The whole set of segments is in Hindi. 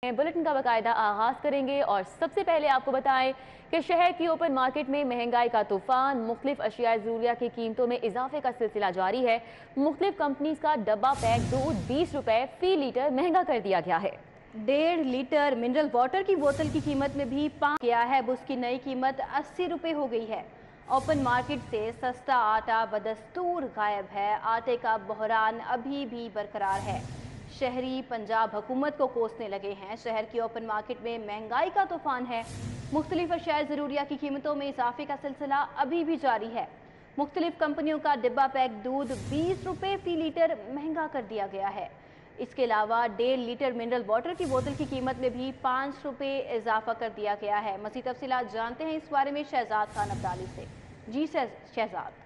बुलेटिन का बाकायदा आगाज करेंगे और सबसे पहले आपको बताएं कि शहर की ओपन मार्केट में महंगाई का तूफान, मुख्तलिफ अशियाए ज़रूरिया की कीमतों में इजाफे का सिलसिला जारी है। मुख्तलिफ कंपनीज का डब्बा पैक दूध 20 रुपए फी लीटर महंगा कर दिया गया है। 1.5 लीटर मिनरल वाटर की बोतल की कीमत में भी 5 किया है। अब उसकी नई कीमत 80 रुपए हो गई है। ओपन मार्केट से सस्ता आटा बदस्तूर गायब है। आटे का बहरान अभी भी बरकरार है। शहरी पंजाब हुकूमत को कोसने लगे हैं। शहर की ओपन मार्केट में महंगाई का तूफान है। मुख्तलिफ अशियाए ज़रूरिया की कीमतों में इजाफे का सिलसिला अभी भी जारी है। मुख्तलिफ कंपनियों का डिब्बा पैक दूध 20 रुपए फी लीटर महंगा कर दिया गया है। इसके अलावा 1.5 लीटर मिनरल वाटर की बोतल की कीमत में भी 5 रुपए इजाफा कर दिया गया है। मज़ीद तफसीलात जानते हैं इस बारे में शहजाद खान अब्दाली से। जी शहजाद।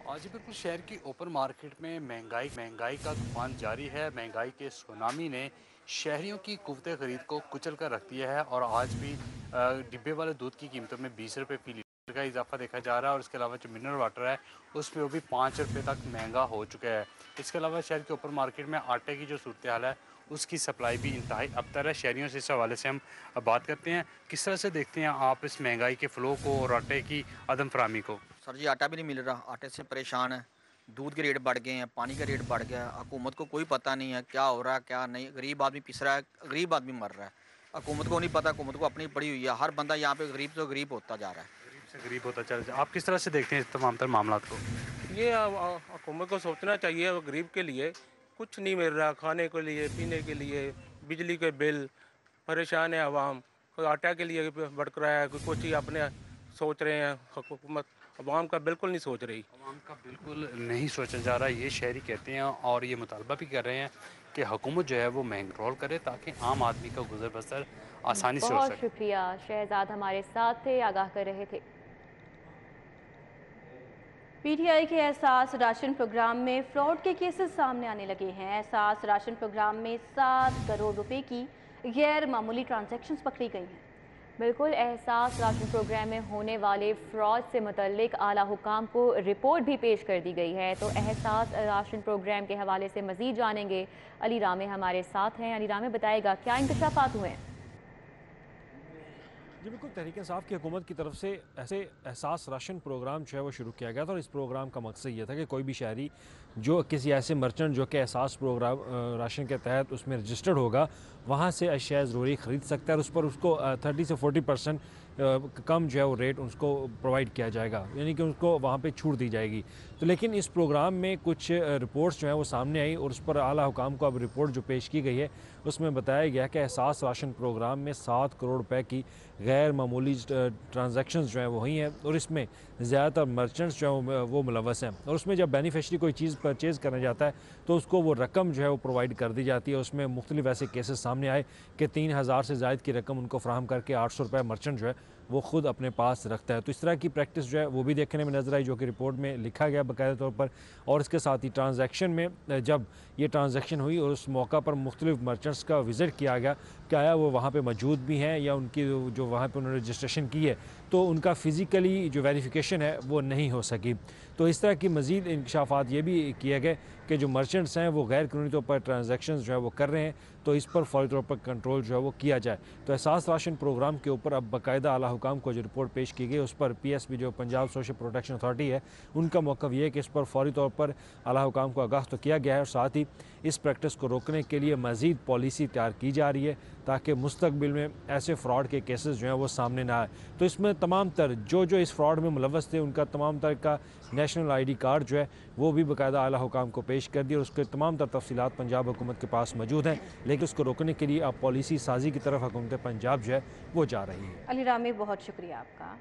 आज बिल्कुल शहर की ओपन मार्केट में महंगाई का तूफान जारी है। महंगाई के सुनामी ने शहरियों की कुव्वते खरीद को कुचल कर रख दिया है और आज भी डिब्बे वाले दूध की कीमतों में 20 रुपये फी लीटर का इजाफा देखा जा रहा है और इसके अलावा जो मिनरल वाटर है उसमें वो भी 5 रुपये तक महंगा हो चुका है। इसके अलावा शहर के ओपन मार्केट में आटे की जो सूरत हाल है उसकी सप्लाई भी इंतहाई अबतर है। शहरियों से इस हवाले से हम अब बात करते हैं। किस तरह से देखते हैं आप इस महंगाई के फ़्लो को और आटे की अदम फरामी को? सर जी, आटा भी नहीं मिल रहा, आटे से परेशान है। दूध के रेट बढ़ गए हैं, पानी का रेट बढ़ गया है। हुकूमत को कोई पता नहीं है क्या हो रहा है क्या नहीं। गरीब आदमी पिस रहा है, गरीब आदमी मर रहा है। हुकूमत को नहीं पता, हुकूमत को अपनी पड़ी हुई है। हर बंदा यहाँ पे गरीब से गरीब होता जा रहा है। गरीब से गरीब होता चल रहा है। आप किस तरह से देखते हैं इस तमाम तर मामला को? ये हुकूमत को सोचना चाहिए। गरीब के लिए कुछ नहीं मिल रहा, खाने के लिए, पीने के लिए, बिजली के बिल, परेशान है आवाम। कोई आटा के लिए भड़क रहा है, कोई कुछ ही अपने सोच रहे हैं। हुकूमत अवाम का बिल्कुल नहीं सोच रही। अवाम का बिल्कुल नहीं सोचा जा रहा, ये शहरी कहते हैं और ये मुतालबा भी कर रहे हैं कि हुकूमत जो है वो महंग कंट्रोल करे ताकि आम आदमी का गुजर बसर आसानी से हो बहुत सके। शुक्रिया शहजाद, हमारे साथ थे, आगाह कर रहे थे। पीटीआई के एहसास राशन प्रोग्राम में फ्रॉड के केसेस सामने आने लगे हैं। एहसास राशन प्रोग्राम में 7 करोड़ रुपए की गैर मामूली ट्रांजैक्शंस पकड़ी गई हैं। बिल्कुल, एहसास राशन प्रोग्राम में होने वाले फ्रॉड से मुतल्लिक आला हुकाम को रिपोर्ट भी पेश कर दी गई है। तो एहसास राशन प्रोग्राम के हवाले से मजीद जानेंगे। अली रामे हमारे साथ हैं। अली रामे बताएगा क्या इंकशाफात हुए हैं? जी बिल्कुल, तहरीक इंसाफ की हुकूमत की तरफ से ऐसे एहसास राशन प्रोग्राम जो है वो शुरू किया गया था और इस प्रोग्राम का मकसद ये था कि कोई भी शहरी जो किसी ऐसे मर्चेंट जो कि एहसास प्रोग्राम राशन के तहत उसमें रजिस्टर्ड होगा वहाँ से अशिया ज़रूरी ख़रीद सकता है और उस पर उसको 30 से 40% कम जो है वो रेट उसको प्रोवाइड किया जाएगा, यानी कि उसको वहाँ पे छूट दी जाएगी। तो लेकिन इस प्रोग्राम में कुछ रिपोर्ट्स जो हैं वो सामने आई और उस पर आला हुकाम को अब रिपोर्ट जो पेश की गई है उसमें बताया गया कि एहसास राशन प्रोग्राम में 7 करोड़ रुपए की गैर मामूली ट्रांजैक्शंस जो हैं वो हुई हैं और इसमें ज़्यादातर मर्चेंट्स जो हैं वो मुलव्वस हैं। और उसमें जब बेनिफिशरी कोई चीज़ परचेज़ करने जाता है तो उसको वो रकम जो है वो प्रोवाइड कर दी जाती है। उसमें मुख्तलिफ ऐसे केसेस सामने आए कि 3000 से ज़ायद की रकम उनको फराहम करके 800 रुपये मर्चेंट जो है वो ख़ुद अपने पास रखता है। तो इस तरह की प्रैक्टिस जो है वो भी देखने में नज़र आई, जो कि रिपोर्ट में लिखा गया बाकायदा तौर पर। और इसके साथ ही ट्रांजैक्शन में जब ये ट्रांजैक्शन हुई और उस मौका पर मुख्तलिफ मर्चेंट्स का विज़िट किया गया, क्या आया वो वहाँ पे मौजूद भी हैं या उनकी जो वहाँ पे उन्होंने रजिस्ट्रेशन की है तो उनका फ़िज़िकली जो वेरिफिकेशन है वो नहीं हो सकी। तो इस तरह की मज़ीद इंकशाफात ये भी किए गए कि जो मर्चेंट्स हैं वो गैर कानूनी तौर पर ट्रांजैक्शंस जो है वो कर रहे हैं तो इस पर फौरी तौर पर कंट्रोल जो है वो किया जाए। तो एहसास राशन प्रोग्राम के ऊपर अब बाकायदा आला हुकाम को जो रिपोर्ट पेश की गई उस पर PSP जो पंजाब सोशल प्रोटेक्शन अथॉरिटी है उनका मौक़िफ़ ये है कि इस पर फौरी तौर पर आला हुकाम को आगाह तो किया गया है और साथ ही इस प्रैक्टिस को रोकने के लिए मज़ीद पॉलिसी तैयार की जा रही है ताकि मुस्तकबिल में ऐसे फ़्रॉड के केसेस जो हैं वो सामने ना आए। तो इसमें तमाम तर जो इस फ्रॉड में मुलव्वस थे उनका तमाम तर का नेशनल ID कार्ड जो है वो भी बाकायदा आला हुकाम को पेश कर दिया और उसके तमाम तर तफसीलात पंजाब हुकूमत के पास मौजूद हैं। लेकिन उसको रोकने के लिए अब पॉलिसी साजी की तरफ हुकूमत पंजाब जो है वो जा रही है। अली रामी, बहुत शुक्रिया आपका।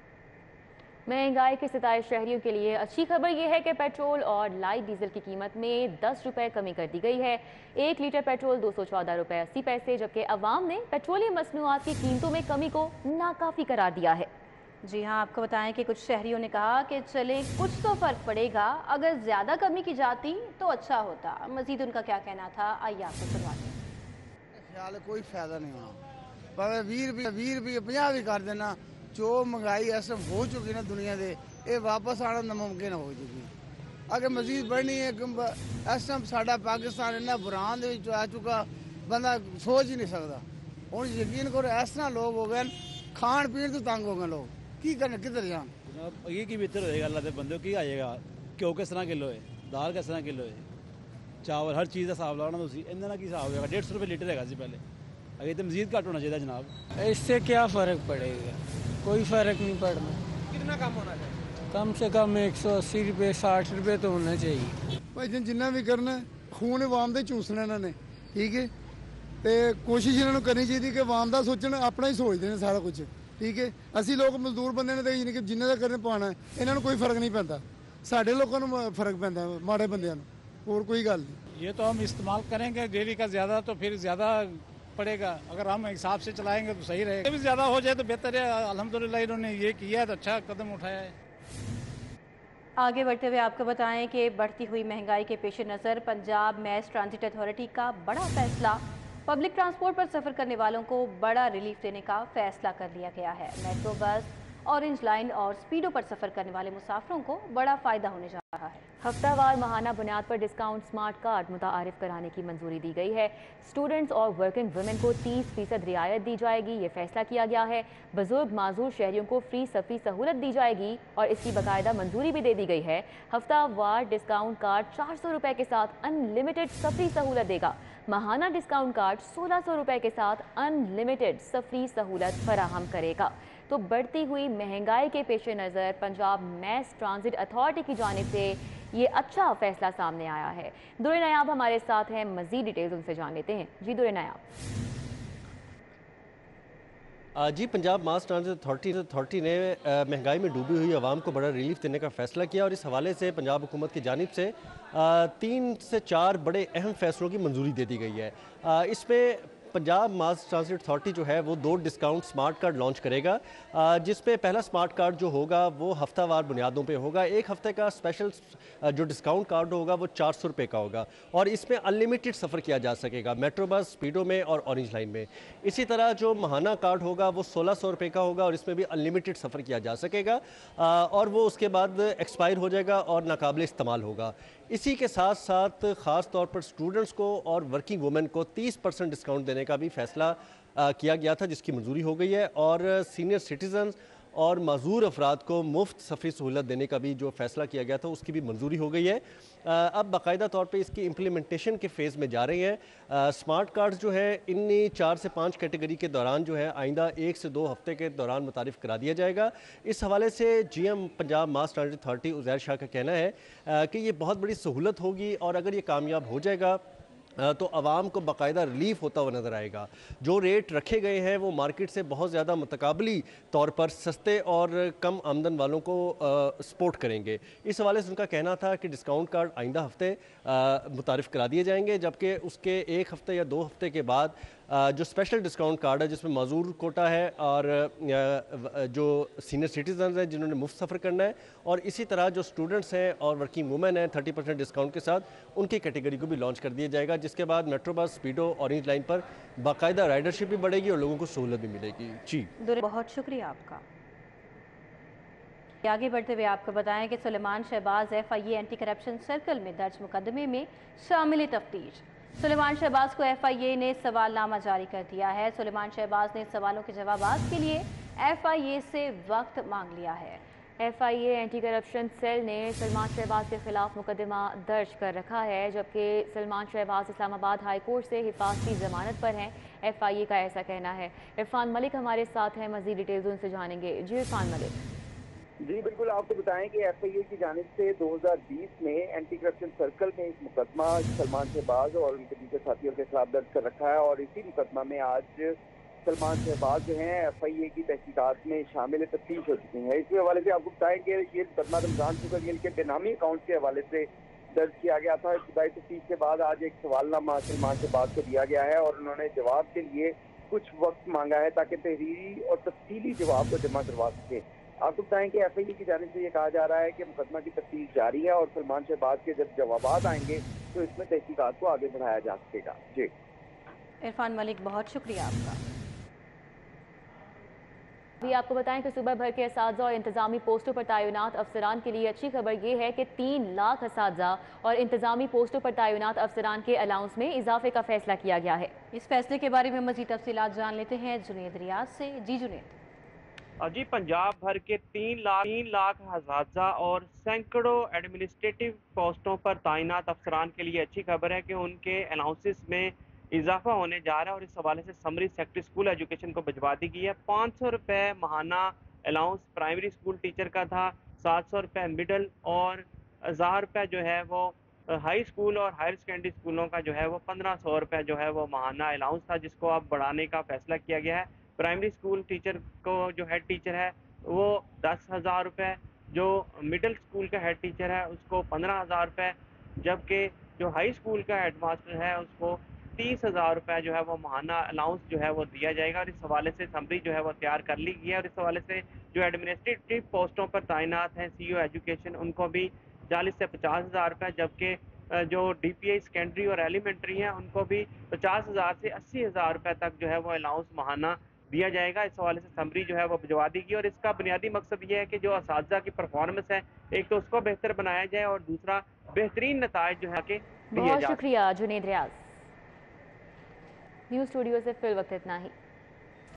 महंगाई के सताए शहरियों के लिए अच्छी खबर यह है कि पेट्रोल और लाइट डीजल की कीमत में 10 रुपए कमी कर दी गई है। 1 लीटर पेट्रोल 214 रुपए 80 पैसे, जबकि अवाम ने पेट्रोलियम मसनूआत की कीमतों में कमी को नाकाफी करार दिया है। जी हाँ, आपको बताएं कि कुछ शहरियों ने कहा कि चले कुछ तो फ़र्क पड़ेगा, अगर ज़्यादा कमी की जाती तो अच्छा होता। मज़ीद उनका क्या कहना था, आइए आपको सुनवाते हैं। ख्याल कोई फायदा नहीं होना पर 20 रुपये 50 भी कर देना। जो महंगाई ऐसे हो चुकी ना दुनिया से, ये वापस आना नामुमकिन हो चुकी। अगर मजीद बढ़नी है इस टाइम साडा पाकिस्तान इन्ना बुरान आ चुका बंदा सोच ही नहीं सकता। ਹੁਣ ਯਕੀਨ ਕਰੋ ਇਸ ਤਰ੍ਹਾਂ ਲੋਕ ਹੋ ਗਏ ਖਾਣ ਪੀਣ ਤੋਂ ਤੰਗ ਹੋ ਗਏ ਲੋਕ ਕੀ ਕਰਨ ਕਿੱਧਰ ਜਾਣ जनाब ये की बेहतर होएगा अल्लाह दे बंदे की आएगा घ्यो किस तरह किलो है दाल किस तरह किलो है चावल हर चीज़ का हिसाब लाना तुम इन्हें की हिसाब होगा 150 रुपये लीटर है पहले अगर तो मजीद घट होना चाहिए जनाब। इससे क्या फ़र्क पड़ेगा, कोई फ़र्क नहीं पड़ना। कितना कम होना चाहिए? कम से कम 180 रुपये 60 रुपये तो होना चाहिए। ਭਾਈ ਜਿੰਨਾ ਵੀ ਕਰਨਾ ਖੂਨ ਆਵਾਮ ਦੇ ਚੂਸਣਾ ਇਹਨਾਂ ਨੇ ਠੀਕ ਹੈ ਤੇ ਕੋਸ਼ਿਸ਼ ਇਹਨਾਂ ਨੂੰ ਕਰਨੀ ਚਾਹੀਦੀ ਕਿ ਆਵਾਮ ਦਾ ਸੋਚਣ ਆਪਣਾ ਹੀ ਸੋਚਦੇ ਨੇ ਸਾਰਾ ਕੁਝ ਠੀਕ ਹੈ। ਅਸੀਂ ਲੋਕ ਮਜ਼ਦੂਰ ਬੰਦੇ ਨੇ ਤੇ ਯਾਨੀ ਕਿ ਜਿੰਨੇ ਦਾ ਕਰਨ ਪਾਣਾ ਇਹਨਾਂ ਨੂੰ ਕੋਈ ਫਰਕ ਨਹੀਂ ਪੈਂਦਾ ਸਾਡੇ ਲੋਕਾਂ ਨੂੰ ਫਰਕ ਪੈਂਦਾ ਮਾੜੇ ਬੰਦਿਆਂ ਨੂੰ ਹੋਰ ਕੋਈ ਗੱਲ ਨਹੀਂ। ये तो हम इस्तेमाल करेंगे डेली का ज़्यादा तो फिर ज़्यादा पड़ेगा, अगर हम हिसाब से चलाएंगे तो सही रहेगा। भी ज़्यादा हो जाए तो बेहतर है, अल्हम्दुलिल्लाह इन्होंने ये किया है तो अच्छा कदम उठाया है। आगे बढ़ते हुए आपको बताएं कि बढ़ती हुई महंगाई के पेश नज़र पंजाब मैस ट्रांजिट अथॉरिटी का बड़ा फैसला, पब्लिक ट्रांसपोर्ट पर सफ़र करने वालों को बड़ा रिलीफ देने का फैसला कर लिया गया है। मेट्रो बस, ऑरेंज लाइन और स्पीडो पर सफ़र करने वाले मुसाफिरों को बड़ा फ़ायदा होने जा रहा है। हफ्तावार माहाना बुनियाद पर डिस्काउंट स्मार्ट कार्ड मुतारिफ कराने की मंजूरी दी गई है। स्टूडेंट्स और वर्किंग वुमेन को 30% रियायत दी जाएगी, ये फैसला किया गया है। बुजुर्ग माजूर शहरियों को फ्री सफ़री सहूलत दी जाएगी और इसकी बाकायदा मंजूरी भी दे दी गई है। हफ्तावार डिस्काउंट कार्ड 400 रुपये के साथ अनलिमिटेड सफ़री सहूलत देगा। माहाना डिस्काउंट कार्ड 1600 रुपये के साथ अनलिमिटेड सफ़री सहूलत फराहम करेगा। तो बढ़ती हुई महंगाई के पेश नज़र पंजाब मैस ट्रांजिट अथॉरिटी की जानिब से ये अच्छा फैसला सामने आया है। दुरे नायाब हमारे साथ हैं, मज़ीद डिटेल्स उनसे जान लेते हैं। जी दुरे नायाब। जी, पंजाब मास ट्रांजिट अथॉरिटी ने महंगाई में डूबी हुई आवाम को बड़ा रिलीफ देने का फ़ैसला किया और इस हवाले से पंजाब हुकूमत की जानिब से 3 से 4 बड़े अहम फैसलों की मंजूरी दे दी गई है। इसमें पंजाब मास ट्रांजिट अथॉरिटी जो है वो 2 डिस्काउंट स्मार्ट कार्ड लॉन्च करेगा, जिसमें पहला स्मार्ट कार्ड जो होगा वो हफ्तावार बुनियादों पे होगा। एक हफ्ते का स्पेशल जो डिस्काउंट कार्ड होगा वो 400 रुपये का होगा और इसमें अनलिमिटेड सफ़र किया जा सकेगा मेट्रो बस, स्पीडो में और ऑरेंज लाइन में। इसी तरह जो माहाना कार्ड होगा वो 1600 रुपये का होगा और इसमें भी अनलिमिटेड सफ़र किया जा सकेगा और वो उसके बाद एक्सपायर हो जाएगा और नाकाबिल इस्तेमाल होगा। इसी के साथ साथ ख़ास तौर पर स्टूडेंट्स को और वर्किंग वुमेन को 30% डिस्काउंट देने का भी फ़ैसला किया गया था, जिसकी मंजूरी हो गई है और सीनियर सिटीज़न और माजूर अफराद को मुफ्त सफ़री सहूलत देने का भी जो फ़ैसला किया गया था उसकी भी मंजूरी हो गई है। अब बाकायदा तौर पे इसकी इम्प्लीमेंटेशन के फ़ेज़ में जा रही हैं। स्मार्ट कार्ड जो है इन्हीं 4 से 5 कैटेगरी के दौरान जो है आइंदा 1 से 2 हफ्ते के दौरान मुतारिफ़ करा दिया जाएगा। इस हवाले से GM पंजाब मास ट्रांजिट अथॉरिटी उज़ैर शाह का कहना है कि ये बहुत बड़ी सहूलत होगी और अगर ये कामयाब हो जाएगा तो आवाम को बाकायदा रिलीफ होता हुआ नज़र आएगा। जो रेट रखे गए हैं वो मार्केट से बहुत ज़्यादा मुतकाबली तौर पर सस्ते और कम आमदन वालों को सपोर्ट करेंगे। इस हवाले से उनका कहना था कि डिस्काउंट कार्ड आइंदा हफ्ते मुतारिफ़ करा दिए जाएंगे, जबकि उसके 1 हफ्ते या 2 हफ्ते के बाद जो स्पेशल डिस्काउंट कार्ड है जिसमें माजूर कोटा है और जो सीनियर सिटीज़न हैं जिन्होंने मुफ्त सफ़र करना है और इसी तरह जो स्टूडेंट्स हैं और वर्किंग वुमेन हैं 30% डिस्काउंट के साथ उनकी कैटेगरी को भी लॉन्च कर दिया जाएगा, जिसके बाद मेट्रो बस, स्पीडो, ऑरेंज लाइन पर बाकायदा राइडरशिप भी बढ़ेगी और लोगों को सहूलत भी मिलेगी। जी बहुत शुक्रिया आपका। आगे बढ़ते हुए आपको बताएं कि Suleman Shahbaz FIA anti corruption circle में दर्ज मुकदमे में शामिल तफ्तीश। सुलेमान शहबाज को FIA ने सवालनामा जारी कर दिया है। सुलेमान शहबाज ने सवालों के जवाब के लिए FIA से वक्त मांग लिया है। FIA एंटी करप्शन सेल ने सलमान शहबाज के खिलाफ मुकदमा दर्ज कर रखा है, जबकि सलमान शहबाज इस्लामाबाद हाई कोर्ट से हिफाजती जमानत पर हैं। FIA का ऐसा कहना है। इरफान मलिक हमारे साथ हैं, मजीद डिटेल्स उनसे जानेंगे। जी इरफान मलिक। जी बिल्कुल, आपको बताएं कि FIA की जानिब से 2020 में एंटी करप्शन सर्कल में एक मुकदमा सलमान शहबाज और उनके दूसरे साथियों के खिलाफ दर्ज कर रखा है और इसी मुकदमा में आज सलमान शहबाज जो हैं FIA की तहकीकात में शामिल तफ्तीश हो चुकी हैं। इसी हवाले से आपको बताएं कि ये मुकदमा रमजान शुगर गिल के बेनामी अकाउंट के हवाले से दर्ज किया गया था। इब्तदाई तफ्तीश के बाद आज एक सवालनामा सलमान शहबाज को दिया गया है और उन्होंने जवाब के लिए कुछ वक्त मांगा है ताकि तहरीरी और तफसीली जवाब को जमा करवा सके। आपको बताएं कि FIA की जानिब से ये कहा जा रहा है कि मुकदमा की तफ्तीश जारी है और सलमान शहबाज के जब जवाब आएंगे तो इसमें तहकीकात को आगे बढ़ाया जा सकेगा। जी इरफान मलिक, बहुत शुक्रिया आपका। भी आपको बताएं कि सुबह भर के असातिज़ा और इंतजामी पोस्टों पर तैनात अफसरान के लिए अच्छी खबर ये है कि 3 लाख असातिज़ा और इंतजामी पोस्टों पर तैनात अफसरान के अलाउंस में इजाफे का फैसला किया गया है। इस फैसले के बारे में मज़ीद तफसीलात जान लेते हैं जुनेद रियाज से। जी जुनेद। जी, पंजाब भर के 3 लाख असातिज़ा और सैकड़ों एडमिनिस्ट्रेटिव पोस्टों पर तैनात अफसरान के लिए अच्छी खबर है कि उनके अलाउंसेस में इजाफा होने जा रहा है और इस हवाले से समरी सेक्रेटरी स्कूल एजुकेशन को भिजवा दी गई है। 500 रुपये माहाना अलाउंस प्राइमरी स्कूल टीचर का था, 700 रुपये मिडल और 1000 रुपये जो है वो हाई स्कूल और हायर सेकेंडरी स्कूलों का जो है वो 1500 रुपये जो है वो माहाना अलाउंस था, जिसको अब बढ़ाने का फैसला किया गया है। प्राइमरी स्कूल टीचर को जो हेड टीचर है वो 10,000 रुपये, जो मिडिल स्कूल का हेड टीचर है उसको 15,000 रुपये, जबकि जो हाई स्कूल का हेड मास्टर है उसको 30,000 रुपये जो है वो माहाना अलाउंस जो है वो दिया जाएगा। और इस हवाले से समरी जो है वो तैयार कर ली गई है। और इस हवाले से जो एडमिनिस्ट्रेटिव पोस्टों पर तैनात हैं CEO एजुकेशन, उनको भी 40 से 50,000 रुपये, जबकि जो DPI सेकेंडरी और एलिमेंट्री हैं उनको भी 50,000 से 80,000 रुपये तक जो है वो अलाउंस माहाना दिया जाएगा। इस हवाले से समरी जो है वो भिजवा दी गई और इसका बुनियादी मकसद ये है कि जो असातिज़ा की परफॉर्मेंस है, एक तो उसको बेहतर बनाया जाए और दूसरा बेहतरीन नताइज जो है कि दिए बहुत जाए। शुक्रिया जुनेद रियाज। न्यूज़ स्टूडियो से फिल वक्त इतना ही।